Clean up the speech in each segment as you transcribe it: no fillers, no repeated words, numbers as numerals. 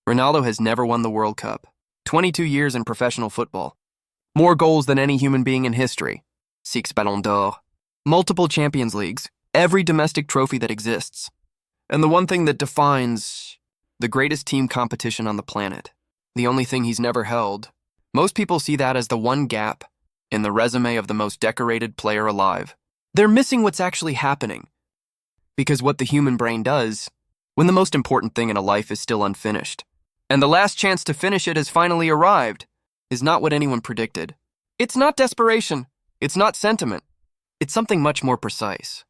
Ronaldo has never won the World Cup. 22 years in professional football. More goals than any human being in history. 6 Ballon d'Or. Multiple Champions Leagues. Every domestic trophy that exists. And the one thing that defines the greatest team competition on the planet. The only thing he's never held. Most people see that as the one gap in the resume of the most decorated player alive. They're missing what's actually happening. Because what the human brain does when the most important thing in a life is still unfinished, and the last chance to finish it has finally arrived, is not what anyone predicted. It's not desperation. It's not sentiment. It's something much more precise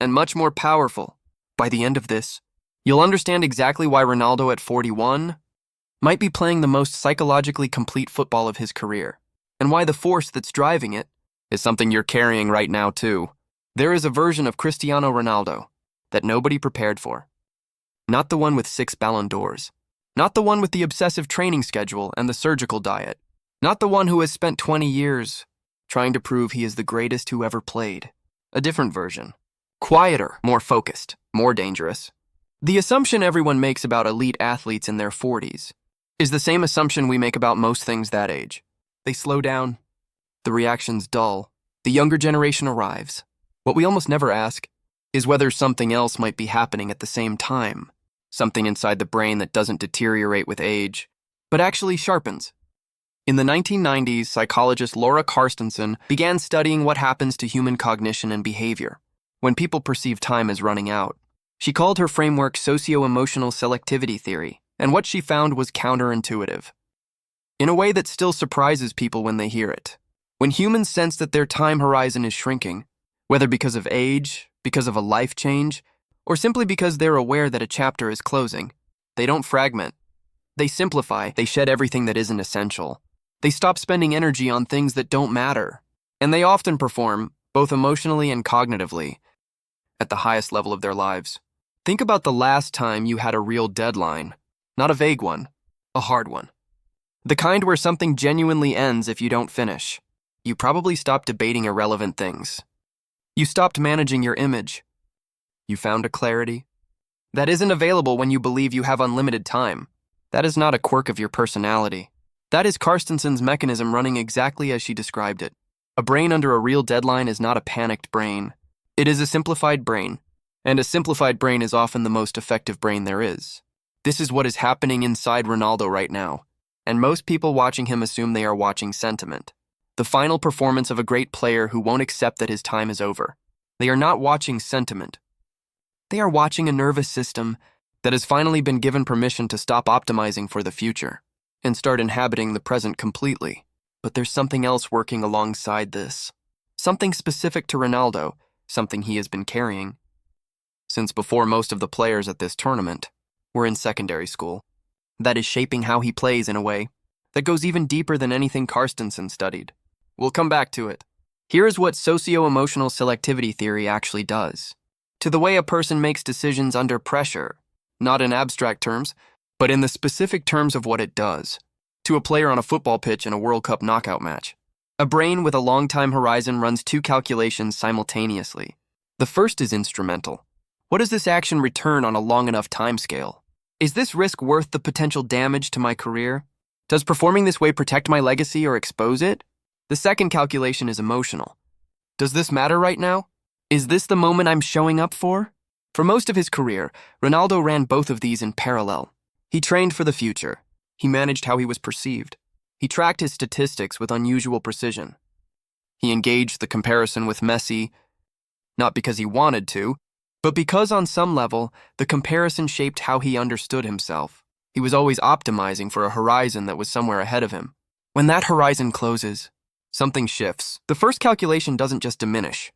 and much more powerful. By the end of this, you'll understand exactly why Ronaldo at 41 might be playing the most psychologically complete football of his career, and why the force that's driving it is something you're carrying right now too. There is a version of Cristiano Ronaldo that nobody prepared for. Not the one with 6 Ballon d'Ors. Not the one with the obsessive training schedule and the surgical diet. Not the one who has spent 20 years trying to prove he is the greatest who ever played. A different version. Quieter, more focused, more dangerous. The assumption everyone makes about elite athletes in their 40s is the same assumption we make about most things that age. They slow down. The reaction's dull. The younger generation arrives. What we almost never ask is whether something else might be happening at the same time. Something inside the brain that doesn't deteriorate with age, but actually sharpens. In the 1990s, psychologist Laura Carstensen began studying what happens to human cognition and behavior when people perceive time as running out. She called her framework socio-emotional selectivity theory, and what she found was counterintuitive. In a way that still surprises people when they hear it. When humans sense that their time horizon is shrinking, whether because of age, because of a life change, or simply because they're aware that a chapter is closing, they don't fragment. They simplify. They shed everything that isn't essential. They stop spending energy on things that don't matter. And they often perform, both emotionally and cognitively, at the highest level of their lives. Think about the last time you had a real deadline. Not a vague one, a hard one. The kind where something genuinely ends if you don't finish. You probably stopped debating irrelevant things. You stopped managing your image. You found a clarity that isn't available when you believe you have unlimited time. That is not a quirk of your personality. That is Carstensen's mechanism running exactly as she described it. A brain under a real deadline is not a panicked brain. It is a simplified brain, and a simplified brain is often the most effective brain there is. This is what is happening inside Ronaldo right now, and most people watching him assume they are watching sentiment. The final performance of a great player who won't accept that his time is over. They are not watching sentiment. They are watching a nervous system that has finally been given permission to stop optimizing for the future and start inhabiting the present completely. But there's something else working alongside this. Something specific to Ronaldo, something he has been carrying since before most of the players at this tournament were in secondary school. That is shaping how he plays in a way that goes even deeper than anything Carstensen studied. We'll come back to it. Here is what socio-emotional selectivity theory actually does to the way a person makes decisions under pressure, not in abstract terms, but in the specific terms of what it does, to a player on a football pitch in a World Cup knockout match. A brain with a long time horizon runs 2 calculations simultaneously. The first is instrumental. What does this action return on a long enough timescale? Is this risk worth the potential damage to my career? Does performing this way protect my legacy or expose it? The second calculation is emotional. Does this matter right now? Is this the moment I'm showing up for? For most of his career, Ronaldo ran both of these in parallel. He trained for the future. He managed how he was perceived. He tracked his statistics with unusual precision. He engaged the comparison with Messi, not because he wanted to, but because on some level, the comparison shaped how he understood himself. He was always optimizing for a horizon that was somewhere ahead of him. When that horizon closes, something shifts. The first calculation doesn't just diminish.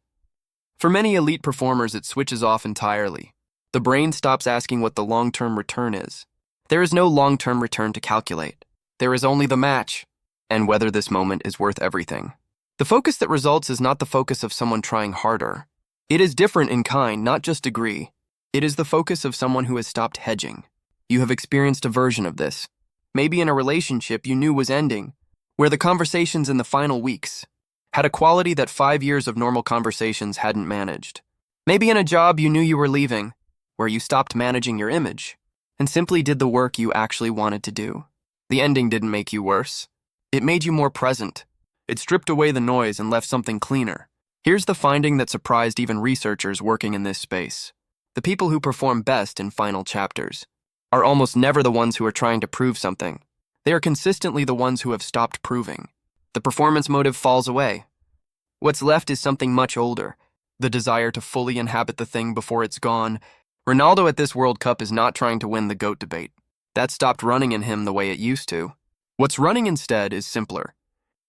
For many elite performers, it switches off entirely. The brain stops asking what the long-term return is. There is no long-term return to calculate. There is only the match, and whether this moment is worth everything. The focus that results is not the focus of someone trying harder. It is different in kind, not just degree. It is the focus of someone who has stopped hedging. You have experienced a version of this. Maybe in a relationship you knew was ending, where the conversations in the final weeks had a quality that 5 years of normal conversations hadn't managed. Maybe in a job you knew you were leaving, where you stopped managing your image and simply did the work you actually wanted to do. The ending didn't make you worse. It made you more present. It stripped away the noise and left something cleaner. Here's the finding that surprised even researchers working in this space. The people who perform best in final chapters are almost never the ones who are trying to prove something. They are consistently the ones who have stopped proving. The performance motive falls away. What's left is something much older, the desire to fully inhabit the thing before it's gone. Ronaldo at this World Cup is not trying to win the GOAT debate. That stopped running in him the way it used to. What's running instead is simpler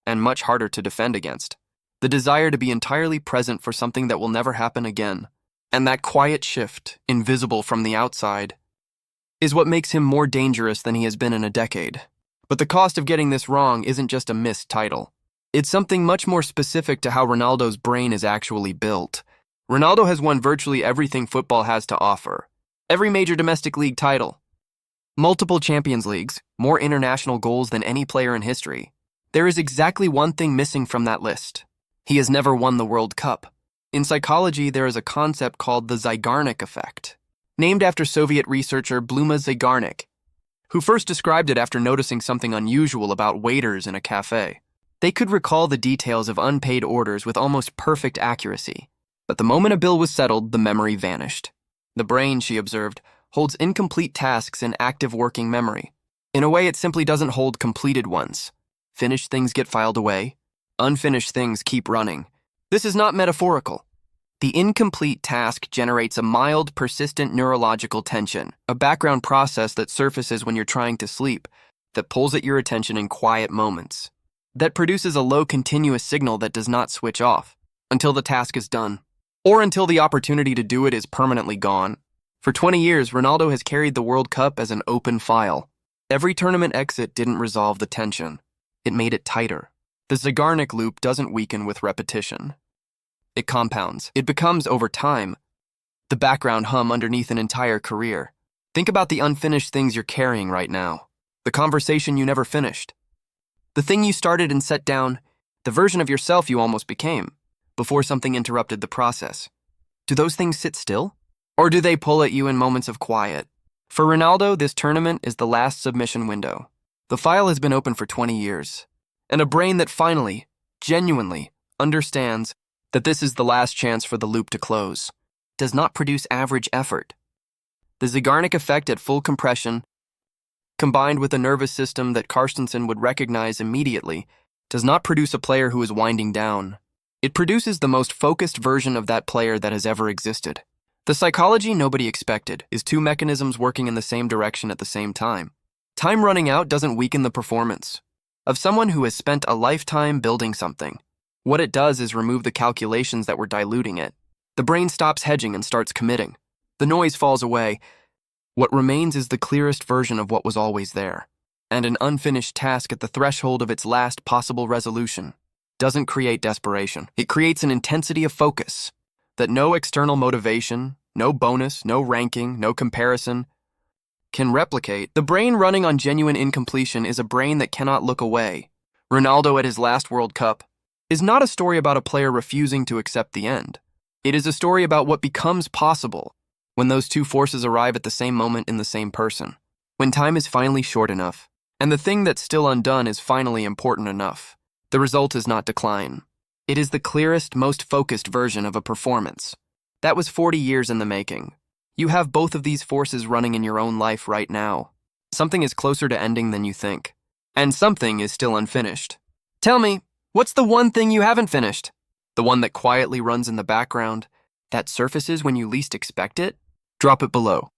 and much harder to defend against. The desire to be entirely present for something that will never happen again. And that quiet shift, invisible from the outside, is what makes him more dangerous than he has been in a decade. But the cost of getting this wrong isn't just a missed title. It's something much more specific to how Ronaldo's brain is actually built. Ronaldo has won virtually everything football has to offer. Every major domestic league title, multiple Champions Leagues, more international goals than any player in history. There is exactly one thing missing from that list. He has never won the World Cup. In psychology, there is a concept called the Zeigarnik effect, named after Soviet researcher Bluma Zeigarnik, who first described it after noticing something unusual about waiters in a cafe. They could recall the details of unpaid orders with almost perfect accuracy, but the moment a bill was settled, the memory vanished. The brain, she observed, holds incomplete tasks in active working memory. In a way, it simply doesn't hold completed ones. Finished things get filed away. Unfinished things keep running. This is not metaphorical. The incomplete task generates a mild, persistent neurological tension, a background process that surfaces when you're trying to sleep, that pulls at your attention in quiet moments, that produces a low continuous signal that does not switch off until the task is done, or until the opportunity to do it is permanently gone. For 20 years, Ronaldo has carried the World Cup as an open file. Every tournament exit didn't resolve the tension. It made it tighter. The Zeigarnik loop doesn't weaken with repetition. It compounds. It becomes, over time, the background hum underneath an entire career. Think about the unfinished things you're carrying right now. The conversation you never finished. The thing you started and set down. The version of yourself you almost became, before something interrupted the process. Do those things sit still? Or do they pull at you in moments of quiet? For Ronaldo, this tournament is the last submission window. The file has been open for 20 years. And a brain that finally, genuinely, understands that this is the last chance for the loop to close, does not produce average effort. The Zeigarnik effect at full compression, combined with a nervous system that Carstensen would recognize immediately, does not produce a player who is winding down. It produces the most focused version of that player that has ever existed. The psychology nobody expected is two mechanisms working in the same direction at the same time. Time running out doesn't weaken the performance of someone who has spent a lifetime building something. What it does is remove the calculations that were diluting it. The brain stops hedging and starts committing. The noise falls away. What remains is the clearest version of what was always there. And an unfinished task at the threshold of its last possible resolution doesn't create desperation. It creates an intensity of focus that no external motivation, no bonus, no ranking, no comparison can replicate. The brain running on genuine incompletion is a brain that cannot look away. Ronaldo at his last World Cup is not a story about a player refusing to accept the end. It is a story about what becomes possible when those two forces arrive at the same moment in the same person. When time is finally short enough, and the thing that's still undone is finally important enough. The result is not decline. It is the clearest, most focused version of a performance. That was 40 years in the making. You have both of these forces running in your own life right now. Something is closer to ending than you think. And something is still unfinished. Tell me, what's the one thing you haven't finished? The one that quietly runs in the background, that surfaces when you least expect it? Drop it below.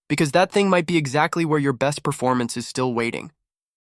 Because that thing might be exactly where your best performance is still waiting.